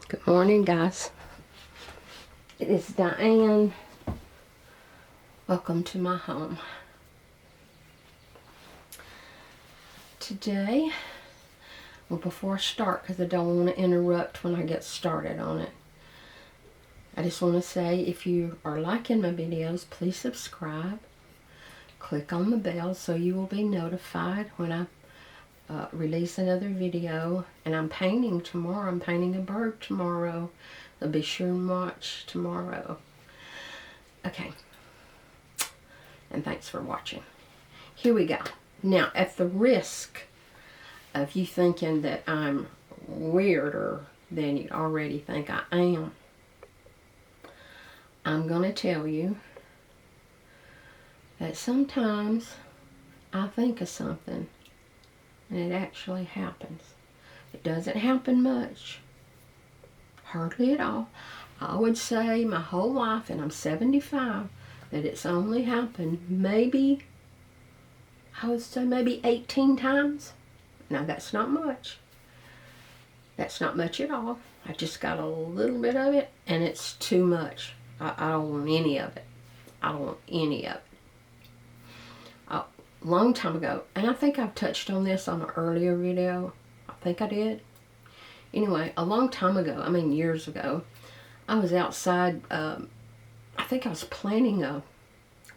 Good morning, guys. It is Diane. Welcome to my home. Today, well, before I start, because I don't want to interrupt when I get started on it, I just want to say, if you are liking my videos, please subscribe. Click on the bell so you will be notified when I release another video. And I'm painting tomorrow. I'm painting a bird tomorrow. So be sure and watch tomorrow. Okay. And thanks for watching. Here we go. Now, at the risk of you thinking that I'm weirder than you already think I am, I'm going to tell you that sometimes I think of something and it actually happens. It doesn't happen much. Hardly at all. I would say my whole life, and I'm 75, that it's only happened maybe, I would say maybe 18 times. Now that's not much. That's not much at all. I just got a little bit of it and it's too much. I don't want any of it. I don't want any of it. A long time ago, and I think I've touched on this on an earlier video. I think I did. Anyway, a long time ago, I mean years ago, I was outside, I think I was planting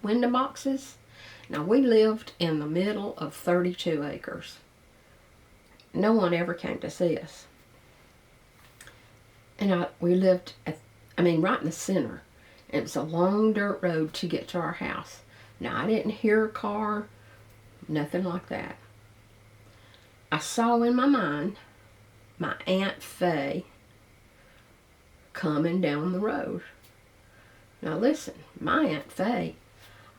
window boxes. Now, we lived in the middle of 32 acres. No one ever came to see us. And we lived, right in the center. It was a long dirt road to get to our house. Now, I didn't hear a car, nothing like that. I saw in my mind my Aunt Faye coming down the road. Now listen, my Aunt Faye,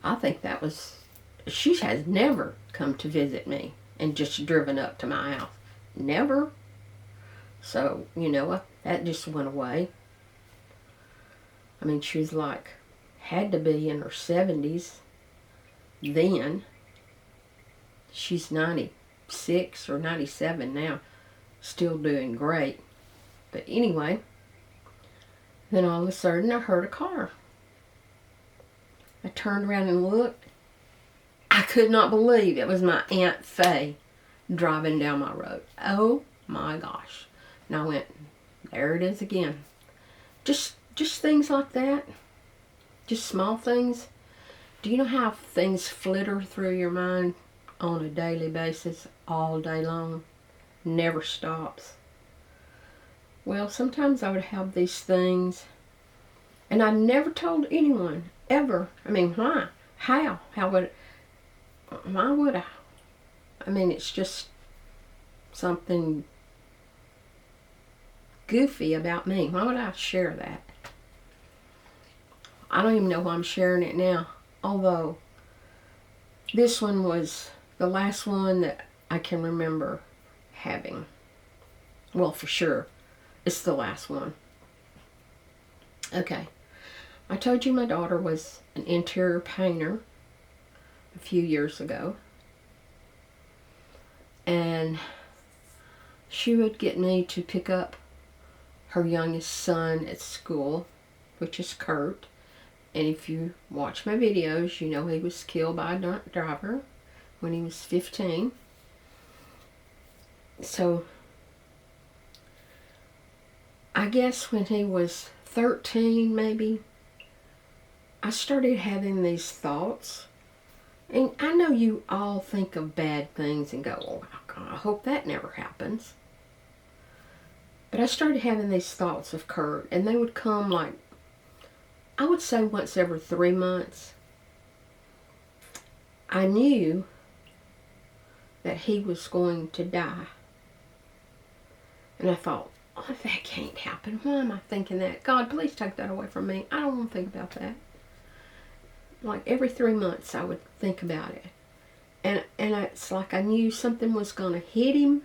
I think that was, she has never come to visit me and just driven up to my house. Never. So, you know what, that just went away. I mean, she was like, had to be in her 70s then. She's 96 or 97 now. Still doing great. But anyway, then all of a sudden I heard a car. I turned around and looked. I could not believe it was my Aunt Faye driving down my road. Oh my gosh. And I went, there it is again. Just things like that. Just small things. Do you know how things flitter through your mind on a daily basis, all day long? Never stops. Well, sometimes I would have these things, and I never told anyone, ever. I mean, why? How? Why would I? I mean, it's just something goofy about me. Why would I share that? I don't even know why I'm sharing it now. Although, this one was the last one that I can remember having. Well, for sure, it's the last one. Okay. I told you my daughter was an interior painter a few years ago. And she would get me to pick up her youngest son at school, which is Kurt. And if you watch my videos, you know he was killed by a drunk driver when he was 15. So, I guess when he was 13, maybe, I started having these thoughts. And I know you all think of bad things and go, oh, God, I hope that never happens. But I started having these thoughts of Kurt, and they would come like, I would say once every 3 months. I knew that he was going to die. And I thought, oh, that can't happen. Why am I thinking that? God, please take that away from me. I don't want to think about that. Like every 3 months I would think about it. And it's like I knew something was going to hit him.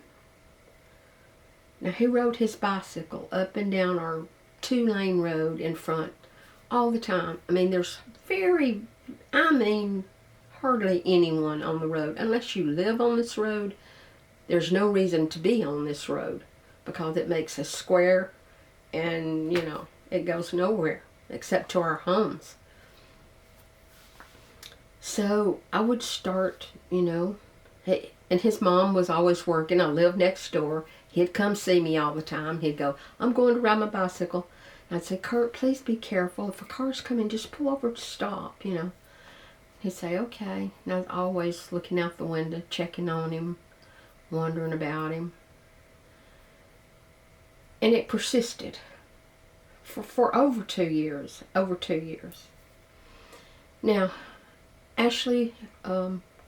Now, he rode his bicycle up and down our 2-lane road in front all the time. I mean, there's hardly anyone on the road. Unless you live on this road, there's no reason to be on this road because it makes a square and, you know, it goes nowhere except to our homes. So I would start, you know, and his mom was always working. I lived next door. He'd come see me all the time. He'd go, I'm going to ride my bicycle. And I'd say, Kurt, please be careful. If a car's coming, just pull over to stop, you know. He'd say, okay. And I was always looking out the window, checking on him, wondering about him. And it persisted for over 2 years. Over 2 years. Now, Ashley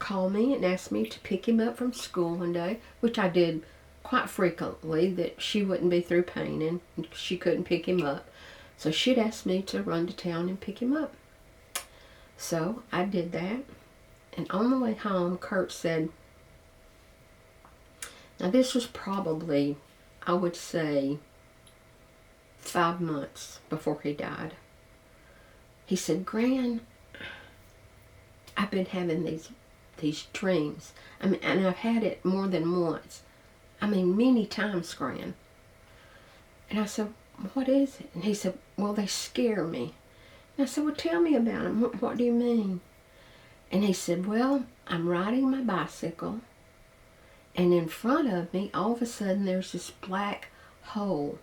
called me and asked me to pick him up from school one day, which I did quite frequently, that she wouldn't be through painting and she couldn't pick him up. So she'd asked me to run to town and pick him up. So I did that. And on the way home, Kurt said, now this was probably, I would say, 5 months before he died. He said, Gran, I've been having these dreams. I mean, and I've had it more than once. I mean, many times, Gran. And I said, what is it? And he said, well, they scare me. And I said, well, tell me about them. What do you mean? And he said, well, I'm riding my bicycle, and in front of me, all of a sudden, there's this black hole.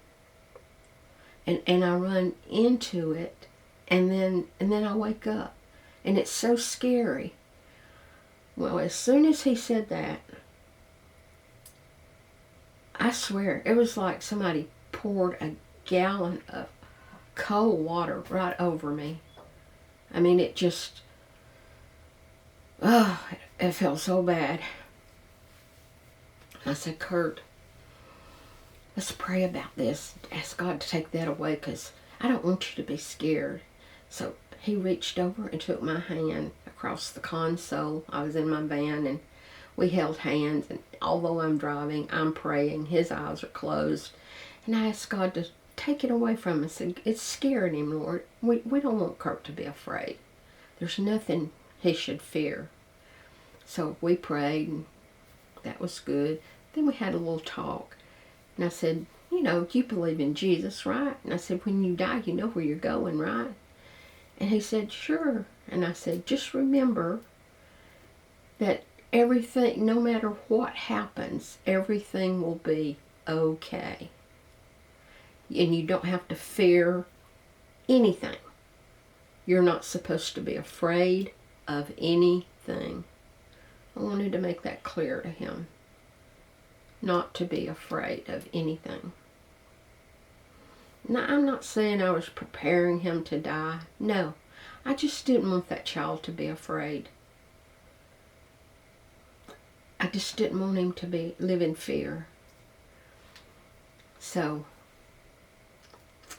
And I run into it, and then I wake up. And it's so scary. Well, as soon as he said that, I swear, it was like somebody poured a gallon of cold water right over me. I mean, it just, it felt so bad. I said, Kurt, let's pray about this. Ask God to take that away, because I don't want you to be scared. So he reached over and took my hand across the console. I was in my van, and we held hands, and although I'm driving, I'm praying. His eyes are closed. And I asked God to take it away from us. It's scaring him, Lord. We don't want Kurt to be afraid. There's nothing he should fear. So we prayed, and that was good. Then we had a little talk. And I said, you know, you believe in Jesus, right? And I said, when you die, you know where you're going, right? And he said, sure. And I said, just remember that everything, no matter what happens, everything will be okay. And you don't have to fear anything. You're not supposed to be afraid of anything. I wanted to make that clear to him. Not to be afraid of anything. Now, I'm not saying I was preparing him to die. No, I just didn't want that child to be afraid. I just didn't want him to live in fear. So,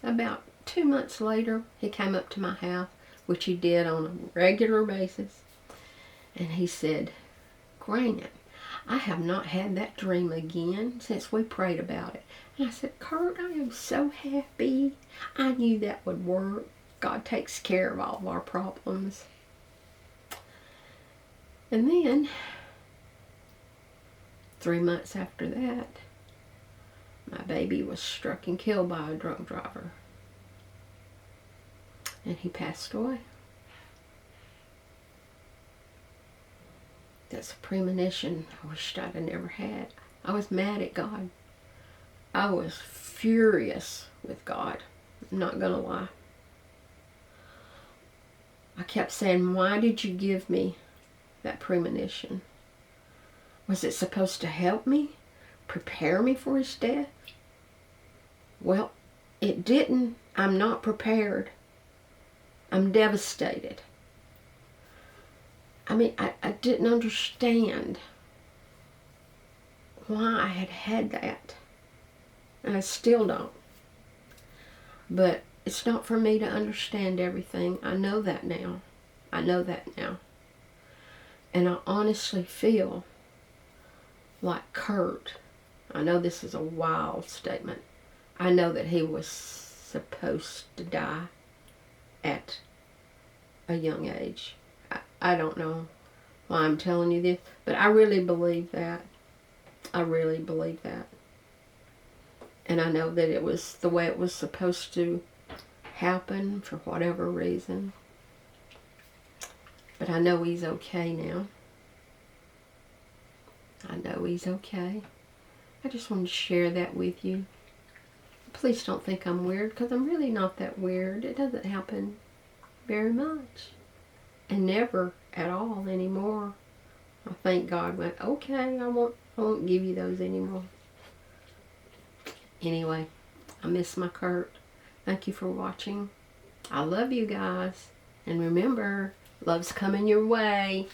about 2 months later, he came up to my house, which he did on a regular basis. And he said, Gran, I have not had that dream again since we prayed about it. And I said, Kurt, I am so happy. I knew that would work. God takes care of all of our problems. And then, 3 months after that, my baby was struck and killed by a drunk driver. And he passed away. That's a premonition I wished I'd have never had. I was mad at God. I was furious with God. I'm not going to lie. I kept saying, why did you give me that premonition? Was it supposed to help me? Prepare me for his death? Well, it didn't. I'm not prepared. I'm devastated. I mean, I didn't understand why I had that. And I still don't. But it's not for me to understand everything. I know that now. I know that now. And I honestly feel like Kurt, I know this is a wild statement. I know that he was supposed to die at a young age. I don't know why I'm telling you this, but I really believe that. I really believe that. And I know that it was the way it was supposed to happen for whatever reason. But I know he's okay now. I know he's okay. I just wanted to share that with you. Please don't think I'm weird, because I'm really not that weird. It doesn't happen very much. And never at all anymore. I thank God went, okay, I won't give you those anymore. Anyway, I miss my Kurt. Thank you for watching. I love you guys. And remember, love's coming your way.